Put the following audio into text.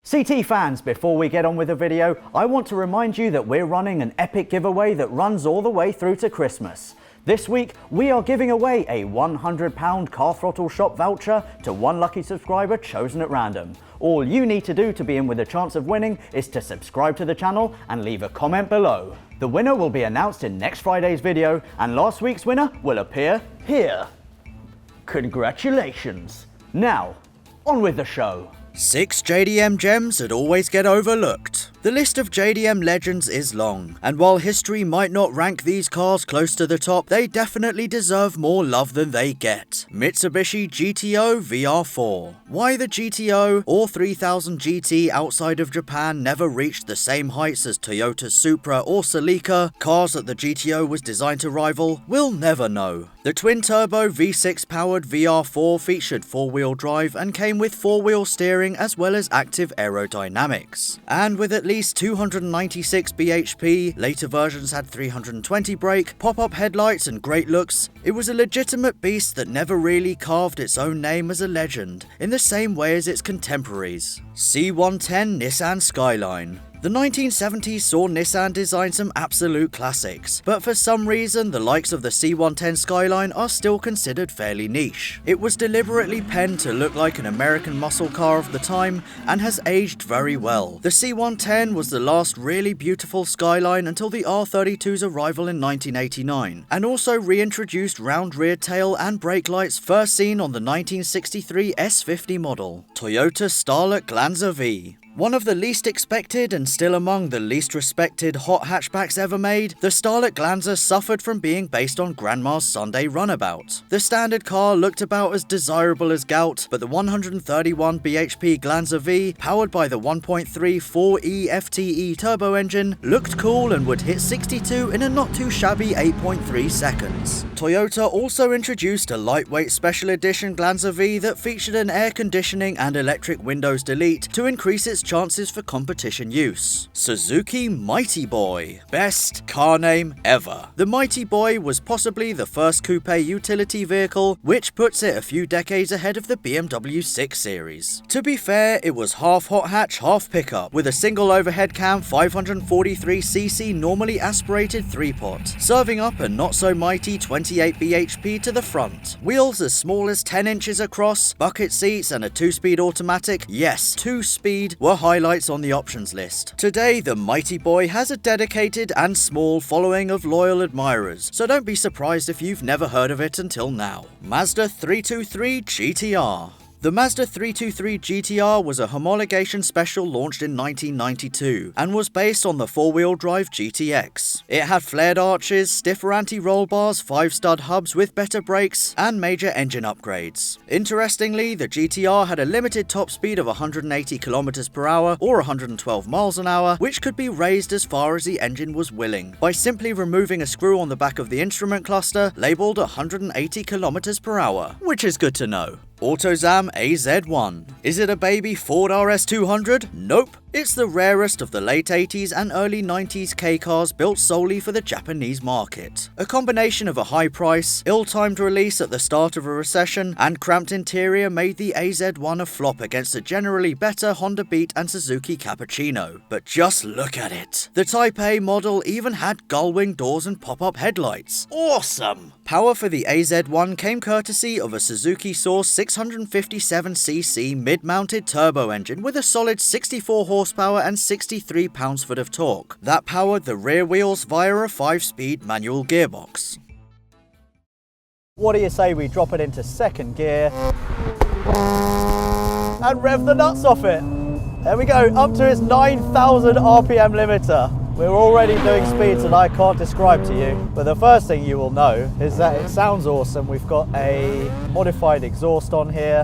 CT fans, before we get on with the video, I want to remind you that we're running an epic giveaway that runs all the way through to Christmas. This week, we are giving away a £100 Car Throttle shop voucher to one lucky subscriber chosen at random. All you need to do to be in with a chance of winning is to subscribe to the channel and leave a comment below. The winner will be announced in next Friday's video, and last week's winner will appear here. Congratulations! Now, on with the show. 6 JDM gems that always get overlooked. The list of JDM legends is long, and while history might not rank these cars close to the top, they definitely deserve more love than they get. Mitsubishi GTO VR4. Why the GTO or 3000 GT outside of Japan never reached the same heights as Toyota's Supra or Celica, cars that the GTO was designed to rival, we'll never know. The twin-turbo V6 powered VR4 featured 4-wheel drive and came with 4-wheel steering as well as active aerodynamics. And with at least 296 bhp, later versions had 320 brake, pop-up headlights and great looks, it was a legitimate beast that never really carved its own name as a legend, in the same way as its contemporaries. C110 Nissan Skyline. The 1970s saw Nissan design some absolute classics, but for some reason the likes of the C110 Skyline are still considered fairly niche. It was deliberately penned to look like an American muscle car of the time and has aged very well. The C110 was the last really beautiful Skyline until the R32's arrival in 1989, and also reintroduced round rear tail and brake lights first seen on the 1963 S50 model. Toyota Starlet Glanza V. One of the least expected and still among the least respected hot hatchbacks ever made, the Starlet Glanza suffered from being based on Grandma's Sunday runabout. The standard car looked about as desirable as Gout, but the 131 bhp Glanza V, powered by the 1.3 4E FTE turbo engine, looked cool and would hit 62 in a not too shabby 8.3 seconds. Toyota also introduced a lightweight special edition Glanza V that featured an air conditioning and electric windows delete to increase its chances for competition use. Suzuki Mighty Boy. Best car name ever. The Mighty Boy was possibly the first coupe utility vehicle, which puts it a few decades ahead of the BMW 6 Series. To be fair, it was half hot hatch, half pickup, with a single overhead cam 543cc normally aspirated 3-pot, serving up a not so mighty 28 bhp to the front. Wheels as small as 10 inches across, bucket seats and a 2-speed automatic, yes, 2-speed, were highlights on the options list. Today, the Mighty Boy has a dedicated and small following of loyal admirers, so don't be surprised if you've never heard of it until now. MAZDA 323 GT-R. The MAZDA 323 GT-R was a homologation special launched in 1992 and was based on the 4-wheel drive GTX. It had flared arches, stiffer anti-roll bars, 5-stud hubs with better brakes, and major engine upgrades. Interestingly, the GT-R had a limited top speed of 180 km per hour or 112 miles an hour, which could be raised as far as the engine was willing, by simply removing a screw on the back of the instrument cluster labelled 180 km per hour, which is good to know. AutoZam AZ1. Is it a baby Ford RS200? Nope. It's the rarest of the late 80s and early 90s K cars built solely for the Japanese market. A combination of a high price, ill-timed release at the start of a recession, and cramped interior made the AZ1 a flop against a generally better Honda Beat and Suzuki Cappuccino. But just look at it. The Type A model even had gull-wing doors and pop-up headlights. Awesome! Power for the AZ1 came courtesy of a Suzuki Source 657cc mid-mounted turbo engine with a solid 64 horsepower and 63 pounds-foot of torque. That powered the rear wheels via a 5-speed manual gearbox. What do you say we drop it into second gear and rev the nuts off it? There we go, up to its 9,000 RPM limiter. We're already doing speeds that I can't describe to you, but the first thing you will know is that it sounds awesome. We've got a modified exhaust on here.